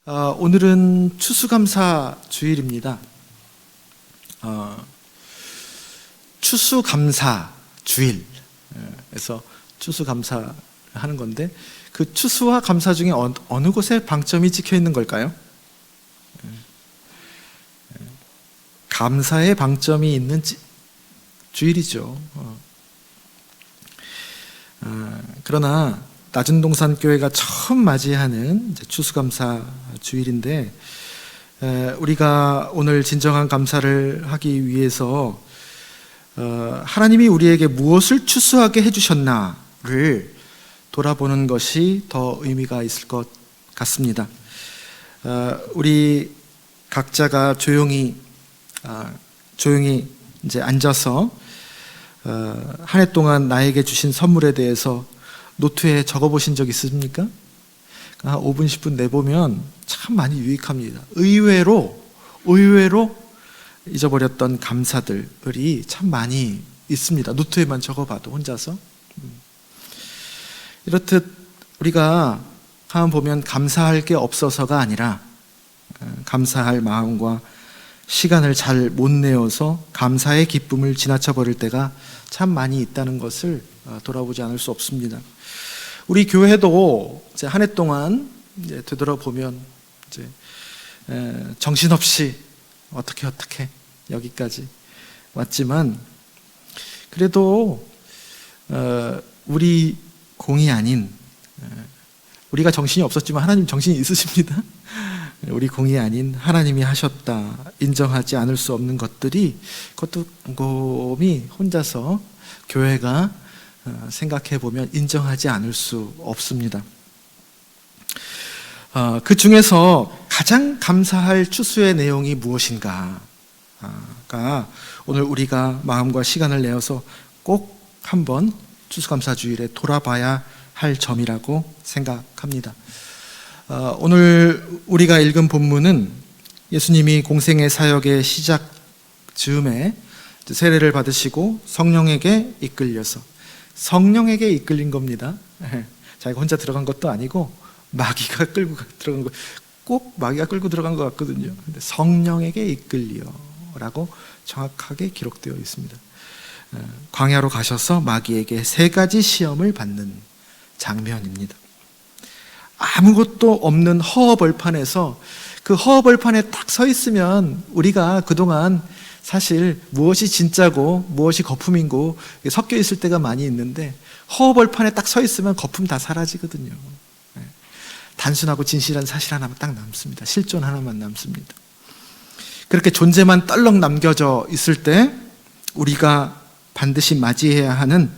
오늘은 추수감사 주일입니다. 추수감사 주일. 그래서 추수감사 하는 건데, 그 추수와 감사 중에 어느 곳에 방점이 찍혀 있는 걸까요? 감사의 방점이 있는 주일이죠. 그러나 낮은동산교회가 처음 맞이하는 추수감사 주일인데, 우리가 오늘 진정한 감사를 하기 위해서 하나님이 우리에게 무엇을 추수하게 해주셨나를 돌아보는 것이 더 의미가 있을 것 같습니다. 우리 각자가 조용히 이제 앉아서 한 해 동안 나에게 주신 선물에 대해서 노트에 적어보신 적 있습니까? 5분, 10분 내보면 참 많이 유익합니다. 의외로 잊어버렸던 감사들이 참 많이 있습니다. 노트에만 적어봐도 혼자서. 이렇듯 우리가 가만 보면 감사할 게 없어서가 아니라 감사할 마음과 시간을 잘 못 내어서 감사의 기쁨을 지나쳐 버릴 때가 참 많이 있다는 것을 돌아보지 않을 수 없습니다. 우리 교회도 이제 한 해 동안 이제 되돌아보면 이제 정신없이 어떻게 여기까지 왔지만, 그래도 우리 공이 아닌, 우리가 정신이 없었지만 하나님 정신이 있으십니다. 우리 공이 아닌 하나님이 하셨다 인정하지 않을 수 없는 것들이, 그것도 곰곰이 혼자서 교회가 생각해 보면 인정하지 않을 수 없습니다. 그 중에서 가장 감사할 추수의 내용이 무엇인가가 오늘 우리가 마음과 시간을 내어서 꼭 한번 추수감사주일에 돌아봐야 할 점이라고 생각합니다. 오늘 우리가 읽은 본문은 예수님이 공생의 사역의 시작 즈음에 세례를 받으시고 성령에게 이끌린 겁니다. 자기가 혼자 들어간 것도 아니고 마귀가 끌고 들어간 거, 꼭 마귀가 끌고 들어간 것 같거든요. 근데 성령에게 이끌리어라고 정확하게 기록되어 있습니다. 광야로 가셔서 마귀에게 3가지 시험을 받는 장면입니다. 아무것도 없는 허허벌판에서, 그 허허벌판에 딱 서 있으면 우리가 그동안 사실 무엇이 진짜고 무엇이 거품이고 섞여 있을 때가 많이 있는데, 허허벌판에 딱 서 있으면 거품 다 사라지거든요. 단순하고 진실한 사실 하나만 딱 남습니다. 실존 하나만 남습니다. 그렇게 존재만 떨렁 남겨져 있을 때 우리가 반드시 맞이해야 하는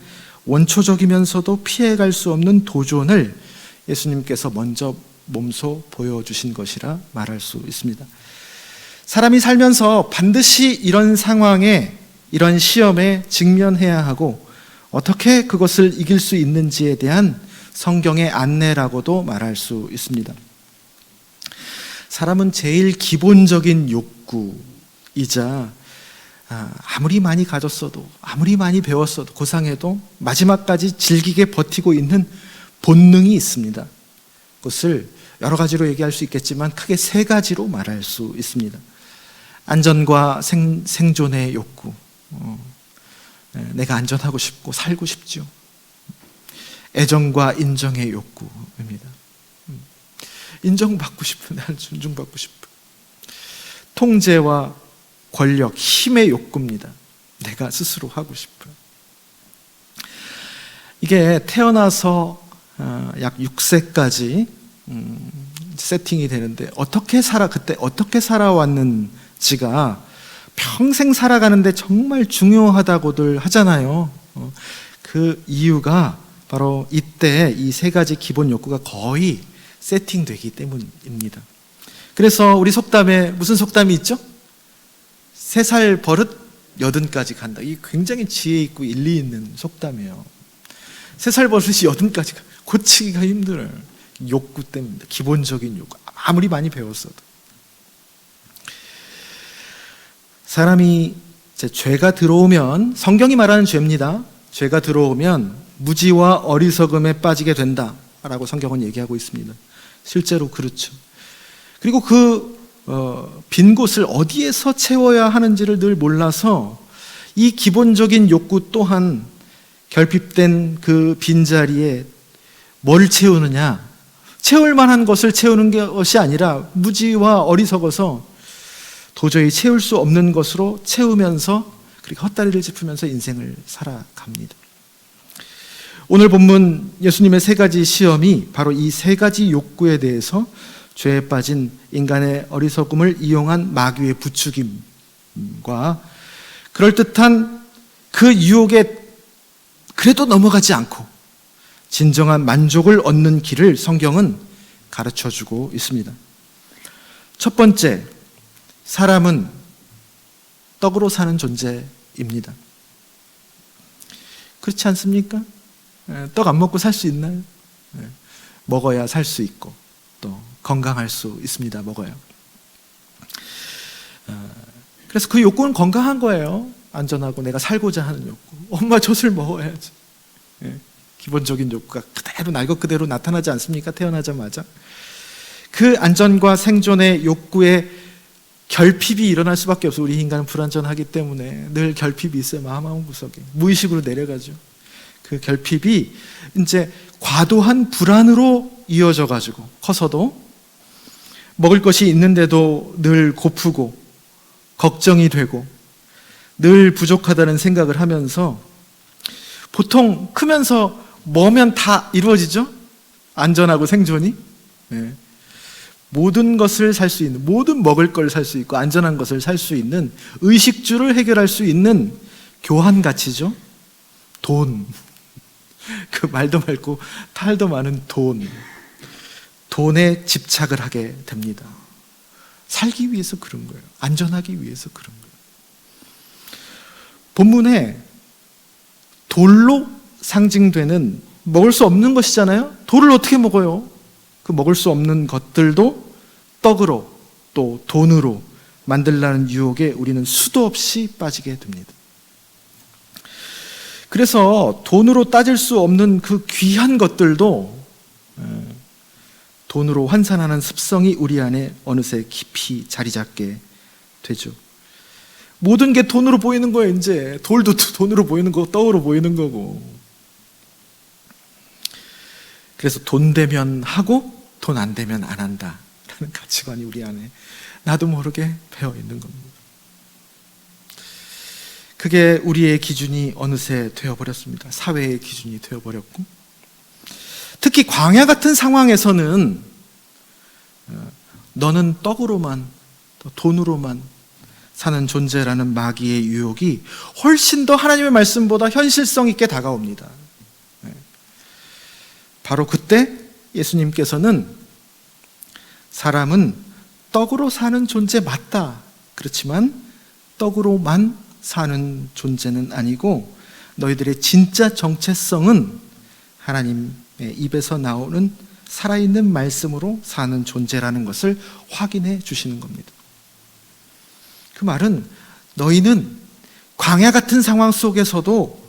원초적이면서도 피해갈 수 없는 도전을 예수님께서 먼저 몸소 보여주신 것이라 말할 수 있습니다. 사람이 살면서 반드시 이런 상황에, 이런 시험에 직면해야 하고 어떻게 그것을 이길 수 있는지에 대한 성경의 안내라고도 말할 수 있습니다. 사람은 제일 기본적인 욕구이자 아무리 많이 가졌어도, 아무리 많이 배웠어도, 고상해도 마지막까지 즐기게 버티고 있는 본능이 있습니다. 그것을 여러 가지로 얘기할 수 있겠지만 크게 3가지로 말할 수 있습니다. 안전과 생존의 욕구, 내가 안전하고 싶고 살고 싶죠. 애정과 인정의 욕구입니다. 인정받고 싶은, 나는 존중받고 싶은. 통제와 권력, 힘의 욕구입니다. 내가 스스로 하고 싶은. 이게 태어나서 약 6세까지 세팅이 되는데, 그때 어떻게 살아왔는지가 평생 살아가는데 정말 중요하다고들 하잖아요. 그 이유가 바로 이때 이 3가지 기본 욕구가 거의 세팅되기 때문입니다. 그래서 우리 속담에 무슨 속담이 있죠? 3살 버릇 80까지 간다. 이게 굉장히 지혜 있고 일리 있는 속담이에요. 3살 버릇이 80까지 가. 고치기가 힘들어요. 욕구 때문입니다. 기본적인 욕구. 아무리 많이 배웠어도. 사람이 죄가 들어오면, 성경이 말하는 죄입니다. 죄가 들어오면 무지와 어리석음에 빠지게 된다라고 성경은 얘기하고 있습니다. 실제로 그렇죠. 그리고 빈 곳을 어디에서 채워야 하는지를 늘 몰라서 이 기본적인 욕구 또한 결핍된 그 빈자리에 뭘 채우느냐, 채울 만한 것을 채우는 것이 아니라 무지와 어리석어서 도저히 채울 수 없는 것으로 채우면서 그렇게 헛다리를 짚으면서 인생을 살아갑니다. 오늘 본문 예수님의 세 가지 시험이 바로 이 세 가지 욕구에 대해서 죄에 빠진 인간의 어리석음을 이용한 마귀의 부추김과 그럴듯한 그 유혹에 그래도 넘어가지 않고 진정한 만족을 얻는 길을 성경은 가르쳐주고 있습니다. 첫 번째, 사람은 떡으로 사는 존재입니다. 그렇지 않습니까? 떡 안 먹고 살 수 있나요? 먹어야 살 수 있고 또 건강할 수 있습니다. 먹어야. 그래서 그 욕구는 건강한 거예요. 안전하고 내가 살고자 하는 욕구. 엄마 젖을 먹어야지. 기본적인 욕구가 그대로 날 것 그대로 나타나지 않습니까? 태어나자마자. 그 안전과 생존의 욕구에 결핍이 일어날 수밖에 없어요. 우리 인간은 불안전하기 때문에 늘 결핍이 있어요. 마음 구석에. 무의식으로 내려가죠. 그 결핍이 이제 과도한 불안으로 이어져 가지고 커서도 먹을 것이 있는데도 늘 고프고 걱정이 되고 늘 부족하다는 생각을 하면서 보통 크면서 뭐면 다 이루어지죠? 안전하고 생존이. 모든 것을 살 수 있는, 모든 먹을 걸 살 수 있고 안전한 것을 살 수 있는 의식주를 해결할 수 있는 교환 가치죠. 돈. 그 말도 많고 탈도 많은 돈. 돈에 집착을 하게 됩니다. 살기 위해서 그런 거예요. 안전하기 위해서 그런 거예요. 본문에 돌로 상징되는 먹을 수 없는 것이잖아요. 돌을 어떻게 먹어요? 그 먹을 수 없는 것들도 떡으로 또 돈으로 만들라는 유혹에 우리는 수도 없이 빠지게 됩니다. 그래서 돈으로 따질 수 없는 그 귀한 것들도 돈으로 환산하는 습성이 우리 안에 어느새 깊이 자리 잡게 되죠. 모든 게 돈으로 보이는 거예요. 이제 돌도 돈으로 보이는 거고 떡으로 보이는 거고. 그래서 돈 되면 하고 돈 안 되면 안 한다 라는 가치관이 우리 안에 나도 모르게 배어 있는 겁니다. 그게 우리의 기준이 어느새 되어버렸습니다. 사회의 기준이 되어버렸고, 특히 광야 같은 상황에서는 너는 떡으로만 돈으로만 사는 존재라는 마귀의 유혹이 훨씬 더 하나님의 말씀보다 현실성 있게 다가옵니다. 바로 그때 예수님께서는 사람은 떡으로 사는 존재 맞다. 그렇지만 떡으로만 사는 존재는 아니고 너희들의 진짜 정체성은 하나님의 입에서 나오는 살아있는 말씀으로 사는 존재라는 것을 확인해 주시는 겁니다. 그 말은 너희는 광야 같은 상황 속에서도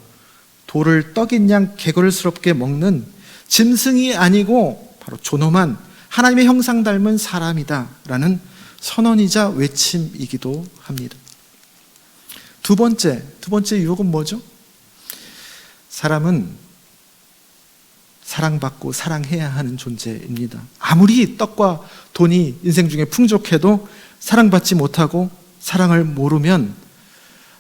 돌을 떡인 양 개걸스럽게 먹는 짐승이 아니고 바로 존엄한 하나님의 형상 닮은 사람이다 라는 선언이자 외침이기도 합니다. 두 번째 유혹은 뭐죠? 사람은 사랑받고 사랑해야 하는 존재입니다. 아무리 떡과 돈이 인생 중에 풍족해도 사랑받지 못하고 사랑을 모르면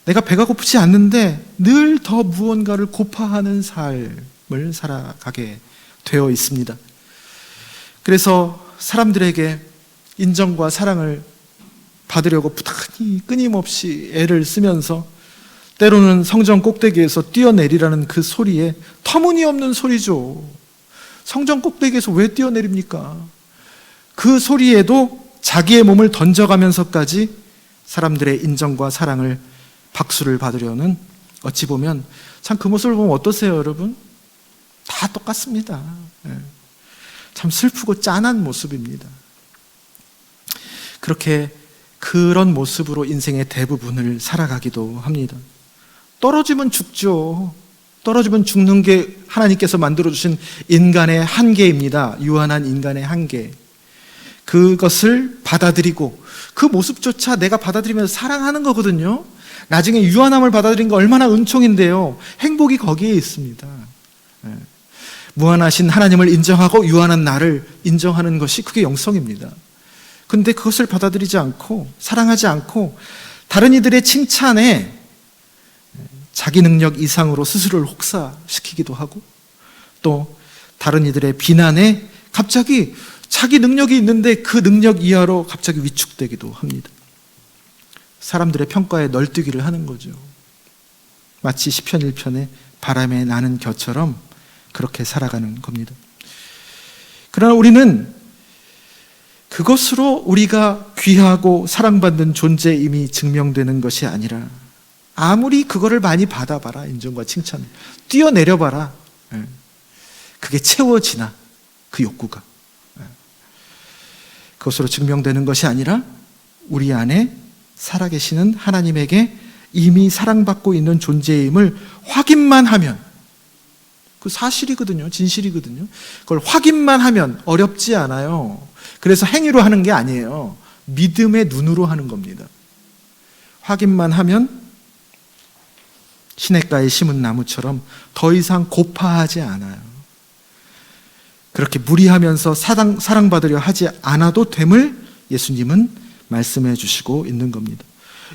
내가 배가 고프지 않는데 늘 더 무언가를 고파하는 삶을 살아가게 되어 있습니다. 그래서 사람들에게 인정과 사랑을 받으려고 부단히 끊임없이 애를 쓰면서 때로는 성전 꼭대기에서 뛰어내리라는 그 소리에 터무니없는 소리죠. 성전 꼭대기에서 왜 뛰어내립니까? 그 소리에도 자기의 몸을 던져가면서까지 사람들의 인정과 사랑을 박수를 받으려는, 어찌 보면 참 그 모습을 보면 어떠세요, 여러분? 다 똑같습니다. 참 슬프고 짠한 모습입니다. 그런 모습으로 인생의 대부분을 살아가기도 합니다. 떨어지면 죽죠. 떨어지면 죽는 게 하나님께서 만들어주신 인간의 한계입니다. 유한한 인간의 한계. 그것을 받아들이고 그 모습조차 내가 받아들이면서 사랑하는 거거든요. 나중에 유한함을 받아들인 거 얼마나 은총인데요. 행복이 거기에 있습니다. 무한하신 하나님을 인정하고 유한한 나를 인정하는 것이 그게 영성입니다. 근데 그것을 받아들이지 않고 사랑하지 않고 다른 이들의 칭찬에 자기 능력 이상으로 스스로를 혹사시키기도 하고 또 다른 이들의 비난에 갑자기 자기 능력이 있는데 그 능력 이하로 갑자기 위축되기도 합니다. 사람들의 평가에 널뛰기를 하는 거죠. 마치 시편 1편의 바람에 나는 겨처럼 그렇게 살아가는 겁니다. 그러나 우리는 그것으로 우리가 귀하고 사랑받는 존재임이 증명되는 것이 아니라 아무리 그거를 많이 받아봐라, 인정과 칭찬을 뛰어내려봐라, 그게 채워지나 그 욕구가 그것으로 증명되는 것이 아니라 우리 안에 살아계시는 하나님에게 이미 사랑받고 있는 존재임을 확인만 하면, 그 사실이거든요, 진실이거든요. 그걸 확인만 하면 어렵지 않아요. 그래서 행위로 하는 게 아니에요. 믿음의 눈으로 하는 겁니다. 확인만 하면 시냇가에 심은 나무처럼 더 이상 고파하지 않아요. 그렇게 무리하면서 사랑받으려 하지 않아도 됨을 예수님은 말씀해 주시고 있는 겁니다.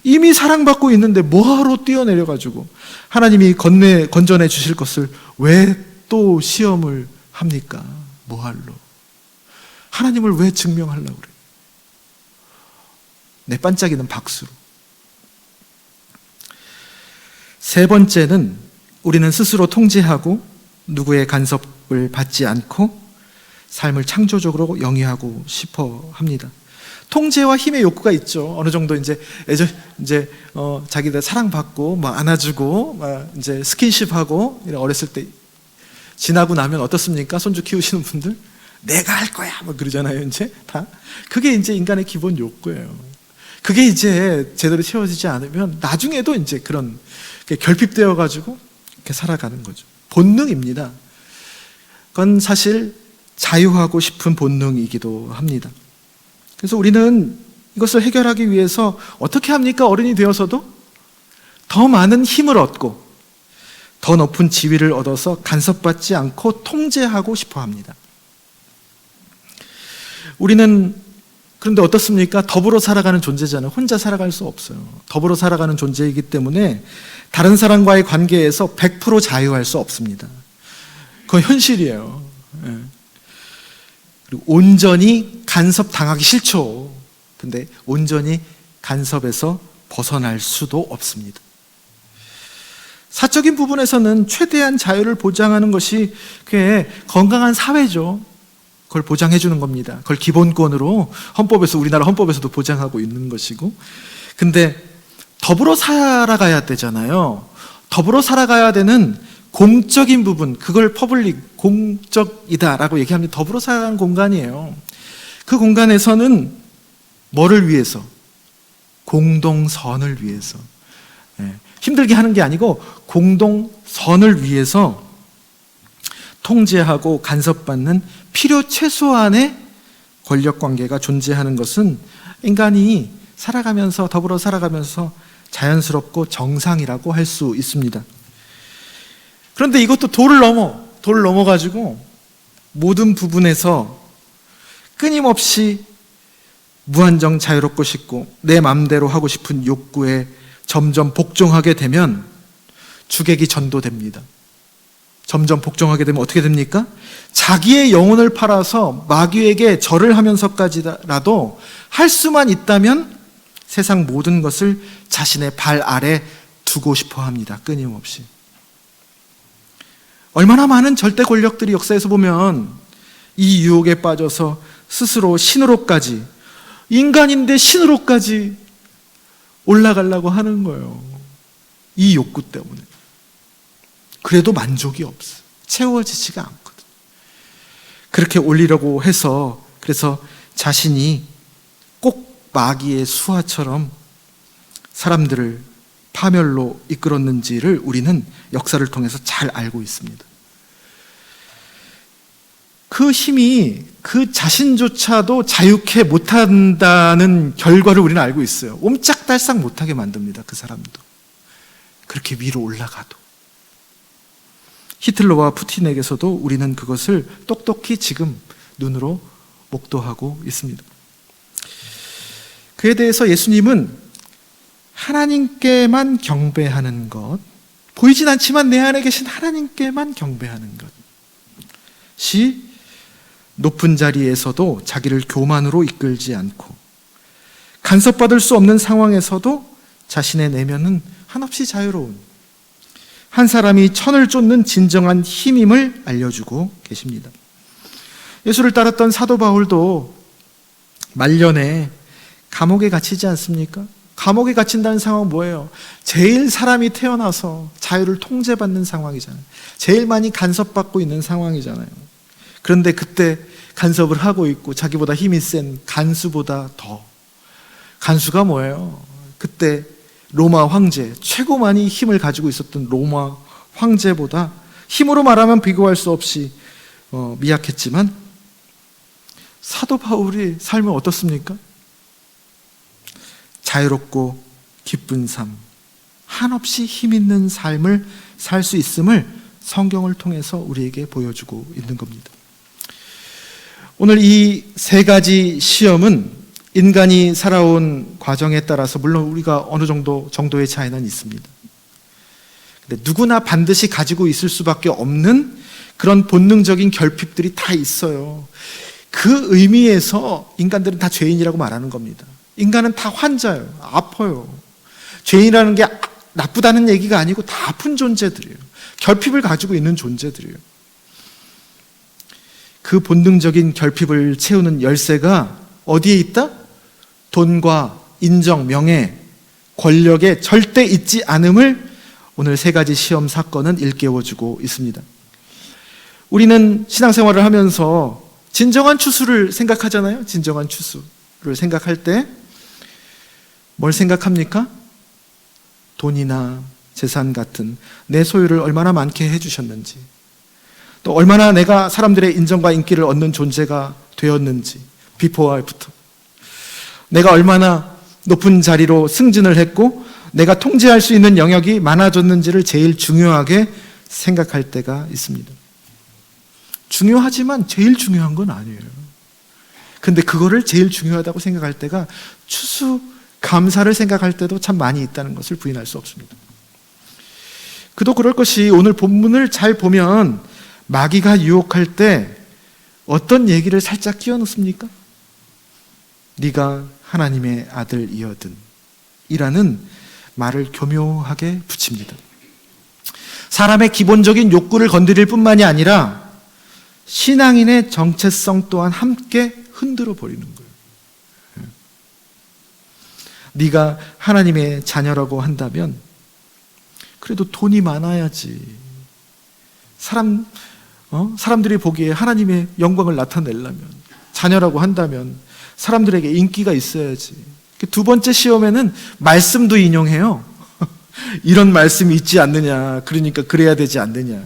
이미 사랑받고 있는데 뭐하러 뛰어내려가지고 하나님이 건전해 주실 것을 왜 또 시험을 합니까? 뭐하러? 하나님을 왜 증명하려고 그래요? 내 반짝이는 박수로. 세 번째는 우리는 스스로 통제하고 누구의 간섭을 받지 않고 삶을 창조적으로 영위하고 싶어 합니다. 통제와 힘의 욕구가 있죠. 어느 정도 이제 자기들 사랑받고 막 안아주고 막 이제 스킨십하고 어렸을 때 지나고 나면 어떻습니까? 손주 키우시는 분들 내가 할 거야 막 그러잖아요. 이제 다 그게 이제 인간의 기본 욕구예요. 그게 이제 제대로 채워지지 않으면 나중에도 이제 그런 결핍되어 가지고 이렇게 살아가는 거죠. 본능입니다. 그건 사실 자유하고 싶은 본능이기도 합니다. 그래서 우리는 이것을 해결하기 위해서 어떻게 합니까? 어른이 되어서도 더 많은 힘을 얻고 더 높은 지위를 얻어서 간섭받지 않고 통제하고 싶어 합니다. 우리는 그런데 어떻습니까? 더불어 살아가는 존재잖아요. 혼자 살아갈 수 없어요. 더불어 살아가는 존재이기 때문에 다른 사람과의 관계에서 100% 자유할 수 없습니다. 그건 현실이에요. 그리고 온전히 간섭당하기 싫죠. 근데 온전히 간섭에서 벗어날 수도 없습니다. 사적인 부분에서는 최대한 자유를 보장하는 것이 그게 건강한 사회죠. 그걸 보장해 주는 겁니다. 그걸 기본권으로 우리나라 헌법에서도 보장하고 있는 것이고. 근데 더불어 살아가야 되잖아요. 더불어 살아가야 되는 공적인 부분, 그걸 공적이다라고 얘기합니다. 더불어 살아가는 공간이에요. 그 공간에서는 뭐를 위해서? 공동선을 위해서. 힘들게 하는 게 아니고 공동선을 위해서 통제하고 간섭받는 필요 최소한의 권력관계가 존재하는 것은 인간이 더불어 살아가면서 자연스럽고 정상이라고 할 수 있습니다. 그런데 이것도 도를 넘어가지고 모든 부분에서 끊임없이 무한정 자유롭고 싶고 내 마음대로 하고 싶은 욕구에 점점 복종하게 되면 주객이 전도됩니다. 점점 복종하게 되면 어떻게 됩니까? 자기의 영혼을 팔아서 마귀에게 절을 하면서까지라도 할 수만 있다면 세상 모든 것을 자신의 발 아래 두고 싶어 합니다. 끊임없이. 얼마나 많은 절대 권력들이 역사에서 보면 이 유혹에 빠져서 스스로 신으로까지, 인간인데 신으로까지 올라가려고 하는 거예요. 이 욕구 때문에. 그래도 만족이 없어. 채워지지가 않거든. 그렇게 올리려고 해서 그래서 자신이 꼭 마귀의 수하처럼 사람들을 파멸로 이끌었는지를 우리는 역사를 통해서 잘 알고 있습니다. 그 힘이 그 자신조차도 자유케 못한다는 결과를 우리는 알고 있어요. 옴짝달싹 못하게 만듭니다. 그 사람도. 그렇게 위로 올라가도. 히틀러와 푸틴에게서도 우리는 그것을 똑똑히 지금 눈으로 목도하고 있습니다. 그에 대해서 예수님은 하나님께만 경배하는 것, 보이진 않지만 내 안에 계신 하나님께만 경배하는 것이 높은 자리에서도 자기를 교만으로 이끌지 않고 간섭받을 수 없는 상황에서도 자신의 내면은 한없이 자유로운 한 사람이 천을 쫓는 진정한 힘임을 알려주고 계십니다. 예수를 따랐던 사도 바울도 말년에 감옥에 갇히지 않습니까? 감옥에 갇힌다는 상황은 뭐예요? 제일 사람이 태어나서 자유를 통제받는 상황이잖아요. 제일 많이 간섭받고 있는 상황이잖아요. 그런데 그때 간섭을 하고 있고 자기보다 힘이 센 간수보다 더. 간수가 뭐예요? 그때 로마 황제, 최고 많이 힘을 가지고 있었던 로마 황제보다 힘으로 말하면 비교할 수 없이 미약했지만 사도 바울의 삶은 어떻습니까? 자유롭고 기쁜 삶, 한없이 힘 있는 삶을 살 수 있음을 성경을 통해서 우리에게 보여주고 있는 겁니다. 오늘 이 세 가지 시험은 인간이 살아온 과정에 따라서 물론 우리가 어느 정도의 차이는 있습니다. 근데 누구나 반드시 가지고 있을 수밖에 없는 그런 본능적인 결핍들이 다 있어요. 그 의미에서 인간들은 다 죄인이라고 말하는 겁니다. 인간은 다 환자예요. 아파요. 죄인이라는 게 나쁘다는 얘기가 아니고 다 아픈 존재들이에요. 결핍을 가지고 있는 존재들이에요. 그 본능적인 결핍을 채우는 열쇠가 어디에 있다? 돈과 인정, 명예, 권력에 절대 있지 않음을 오늘 세 가지 시험 사건은 일깨워주고 있습니다. 우리는 신앙생활을 하면서 진정한 추수를 생각하잖아요. 진정한 추수를 생각할 때 뭘 생각합니까? 돈이나 재산 같은 내 소유를 얼마나 많게 해주셨는지, 또 얼마나 내가 사람들의 인정과 인기를 얻는 존재가 되었는지, 비포와 애프터, 내가 얼마나 높은 자리로 승진을 했고 내가 통제할 수 있는 영역이 많아졌는지를 제일 중요하게 생각할 때가 있습니다. 중요하지만 제일 중요한 건 아니에요. 근데 그거를 제일 중요하다고 생각할 때가 추수감사를 생각할 때도 참 많이 있다는 것을 부인할 수 없습니다. 그도 그럴 것이 오늘 본문을 잘 보면 마귀가 유혹할 때 어떤 얘기를 살짝 끼워 넣습니까? 네가 하나님의 아들이거든 이라는 말을 교묘하게 붙입니다. 사람의 기본적인 욕구를 건드릴 뿐만이 아니라 신앙인의 정체성 또한 함께 흔들어 버리는 거예요. 네가 하나님의 자녀라고 한다면 그래도 돈이 많아야지. 사람들이 보기에 하나님의 영광을 나타내려면, 자녀라고 한다면 사람들에게 인기가 있어야지. 두 번째 시험에는 말씀도 인용해요. 이런 말씀이 있지 않느냐. 그러니까 그래야 되지 않느냐.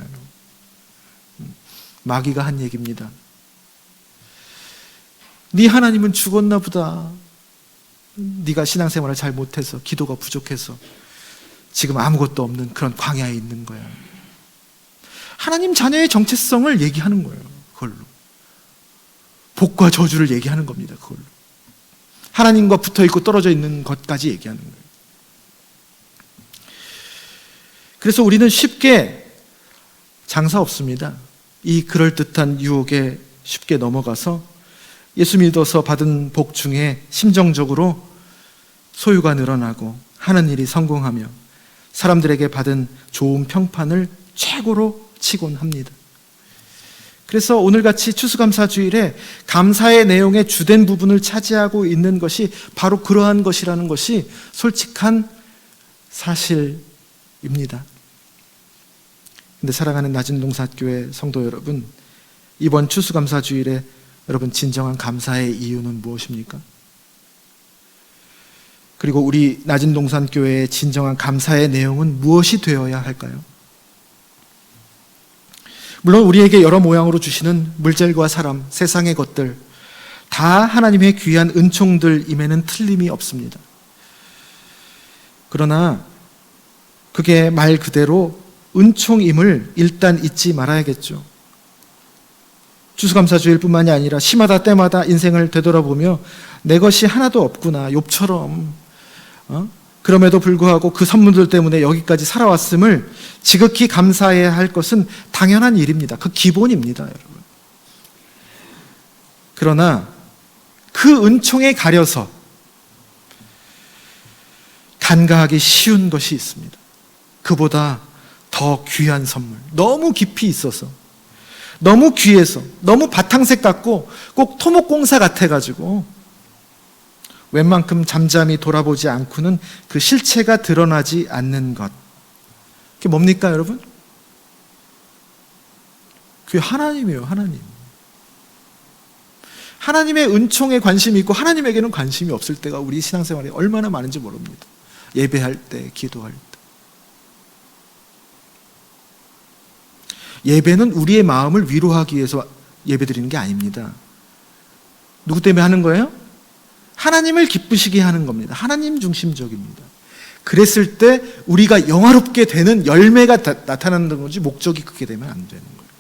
마귀가 한 얘기입니다. 네 하나님은 죽었나 보다. 네가 신앙생활을 잘 못해서, 기도가 부족해서 지금 아무것도 없는 그런 광야에 있는 거야. 하나님 자녀의 정체성을 얘기하는 거예요. 그걸로. 복과 저주를 얘기하는 겁니다. 그걸로. 하나님과 붙어있고 떨어져 있는 것까지 얘기하는 거예요. 그래서 우리는 쉽게 장사 없습니다. 이 그럴듯한 유혹에 쉽게 넘어가서 예수 믿어서 받은 복 중에 심정적으로 소유가 늘어나고 하는 일이 성공하며 사람들에게 받은 좋은 평판을 최고로 치곤 합니다. 그래서 오늘같이 추수감사주일에 감사의 내용의 주된 부분을 차지하고 있는 것이 바로 그러한 것이라는 것이 솔직한 사실입니다. 근데 사랑하는 낮은동산교회 성도 여러분, 이번 추수감사주일에 여러분 진정한 감사의 이유는 무엇입니까? 그리고 우리 낮은동산교회의 진정한 감사의 내용은 무엇이 되어야 할까요? 물론 우리에게 여러 모양으로 주시는 물질과 사람, 세상의 것들 다 하나님의 귀한 은총들임에는 틀림이 없습니다. 그러나 그게 말 그대로 은총임을 일단 잊지 말아야겠죠. 추수감사주일뿐만이 아니라 시마다 때마다 인생을 되돌아보며 내 것이 하나도 없구나, 욥처럼 그럼에도 불구하고 그 선물들 때문에 여기까지 살아왔음을 지극히 감사해야 할 것은 당연한 일입니다. 그 기본입니다, 여러분. 그러나 그 은총에 가려서 간과하기 쉬운 것이 있습니다. 그보다 더 귀한 선물, 너무 깊이 있어서, 너무 귀해서, 너무 바탕색 같고 꼭 토목공사 같아가지고 웬만큼 잠잠히 돌아보지 않고는 그 실체가 드러나지 않는 것. 그게 뭡니까, 여러분? 그게 하나님이에요, 하나님. 하나님의 은총에 관심이 있고 하나님에게는 관심이 없을 때가 우리 신앙생활에 얼마나 많은지 모릅니다. 예배할 때, 기도할 때. 예배는 우리의 마음을 위로하기 위해서 예배드리는 게 아닙니다. 누구 때문에 하는 거예요? 하나님을 기쁘시게 하는 겁니다. 하나님 중심적입니다. 그랬을 때 우리가 영화롭게 되는 열매가 나타나는 거지, 목적이 그렇게 되면 안 되는 거예요.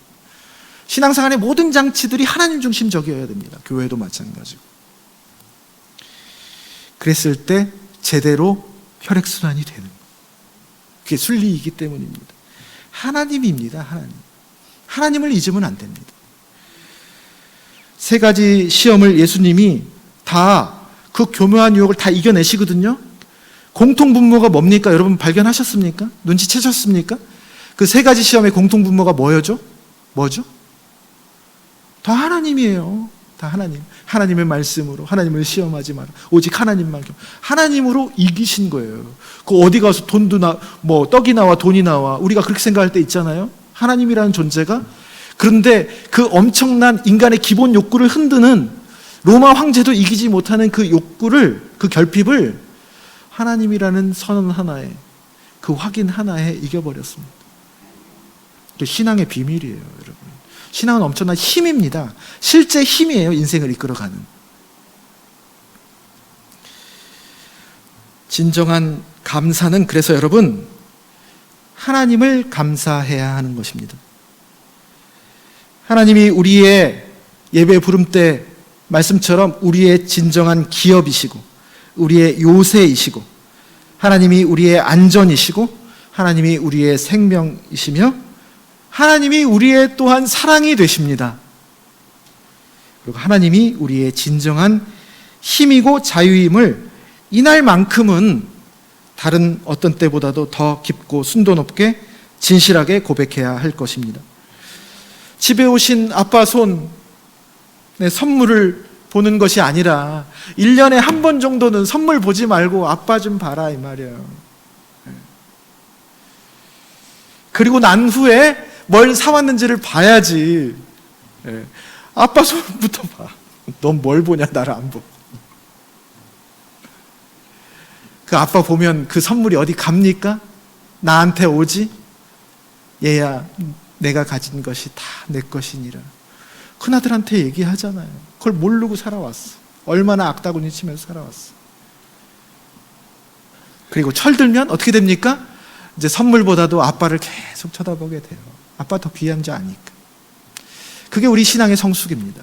신앙생활의 모든 장치들이 하나님 중심적이어야 됩니다. 교회도 마찬가지고. 그랬을 때 제대로 혈액순환이 되는 거예요. 그게 순리이기 때문입니다. 하나님입니다. 하나님. 하나님을 잊으면 안 됩니다. 세 가지 시험을 예수님이 다 그 교묘한 유혹을 다 이겨내시거든요. 공통분모가 뭡니까? 여러분 발견하셨습니까? 눈치채셨습니까? 그 세 가지 시험의 공통분모가 뭐죠? 다 하나님이에요. 다 하나님. 하나님의 말씀으로 하나님을 시험하지 마라. 오직 하나님만. 하나님으로 이기신 거예요. 그 어디 가서 돈도 떡이 나와 돈이 나와 우리가 그렇게 생각할 때 있잖아요. 하나님이라는 존재가. 그런데 그 엄청난 인간의 기본 욕구를 흔드는 로마 황제도 이기지 못하는 그 욕구를, 그 결핍을 하나님이라는 선언 하나에, 그 확인 하나에 이겨버렸습니다. 그게 신앙의 비밀이에요, 여러분. 신앙은 엄청난 힘입니다. 실제 힘이에요, 인생을 이끌어가는. 진정한 감사는 그래서 여러분, 하나님을 감사해야 하는 것입니다. 하나님이 우리의 예배 부름 때 말씀처럼 우리의 진정한 기업이시고 우리의 요새이시고 하나님이 우리의 안전이시고 하나님이 우리의 생명이시며 하나님이 우리의 또한 사랑이 되십니다. 그리고 하나님이 우리의 진정한 힘이고 자유임을 이날만큼은 다른 어떤 때보다도 더 깊고 순도 높게 진실하게 고백해야 할 것입니다. 집에 오신 아빠 손 선물을 보는 것이 아니라 1년에 한 번 정도는 선물 보지 말고 아빠 좀 봐라 이 말이에요. 그리고 난 후에 뭘 사왔는지를 봐야지. 아빠 손부터 봐. 넌 뭘 보냐, 나를 안 보고. 그 아빠 보면 그 선물이 어디 갑니까? 나한테 오지? 얘야, 내가 가진 것이 다 내 것이니라. 큰아들한테 얘기하잖아요. 그걸 모르고 살아왔어. 얼마나 악다구니 치면서 살아왔어. 그리고 철들면 어떻게 됩니까? 이제 선물보다도 아빠를 계속 쳐다보게 돼요. 아빠 더 귀한 줄 아니까. 그게 우리 신앙의 성숙입니다.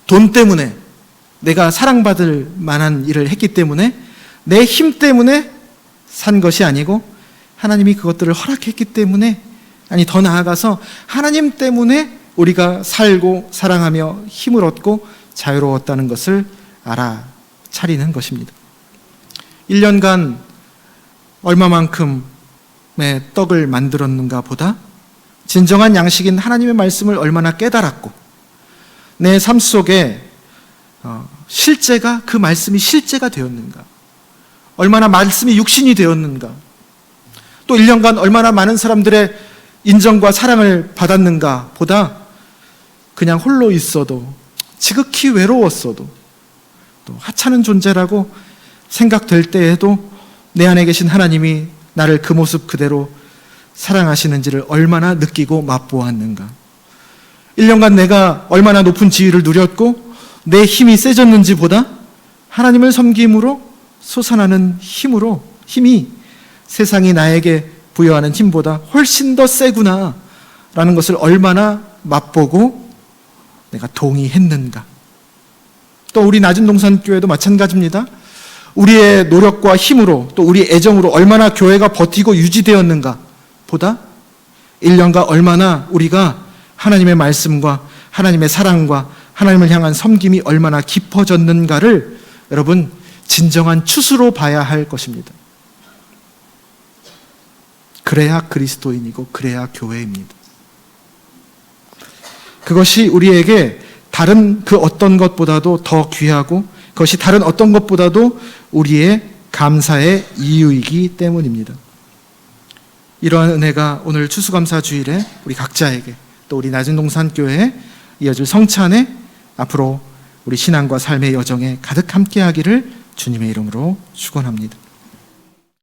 돈 때문에 내가 사랑받을 만한 일을 했기 때문에 내 힘 때문에 산 것이 아니고 하나님이 그것들을 허락했기 때문에, 아니 더 나아가서 하나님 때문에 우리가 살고 사랑하며 힘을 얻고 자유로웠다는 것을 알아차리는 것입니다. 1년간 얼마만큼의 떡을 만들었는가 보다 진정한 양식인 하나님의 말씀을 얼마나 깨달았고 내 삶 속에 실제가, 그 말씀이 실제가 되었는가, 얼마나 말씀이 육신이 되었는가, 또 1년간 얼마나 많은 사람들의 인정과 사랑을 받았는가 보다 그냥 홀로 있어도, 지극히 외로웠어도, 또 하찮은 존재라고 생각될 때에도 내 안에 계신 하나님이 나를 그 모습 그대로 사랑하시는지를 얼마나 느끼고 맛보았는가. 1년간 내가 얼마나 높은 지위를 누렸고 내 힘이 세졌는지 보다 하나님을 섬김으로 솟아나는 힘이 세상이 나에게 부여하는 힘보다 훨씬 더 세구나 라는 것을 얼마나 맛보고 내가 동의했는가. 또 우리 낮은 동산교회도 마찬가지입니다. 우리의 노력과 힘으로 또 우리의 애정으로 얼마나 교회가 버티고 유지되었는가 보다 1년간 얼마나 우리가 하나님의 말씀과 하나님의 사랑과 하나님을 향한 섬김이 얼마나 깊어졌는가를 여러분 진정한 추수로 봐야 할 것입니다. 그래야 그리스도인이고 그래야 교회입니다. 그것이 우리에게 다른 그 어떤 것보다도 더 귀하고 그것이 다른 어떤 것보다도 우리의 감사의 이유이기 때문입니다. 이러한 은혜가 오늘 추수감사 주일에 우리 각자에게 또 우리 낮은 동산교회에 이어질 성찬에 앞으로 우리 신앙과 삶의 여정에 가득 함께하기를 주님의 이름으로 축원합니다.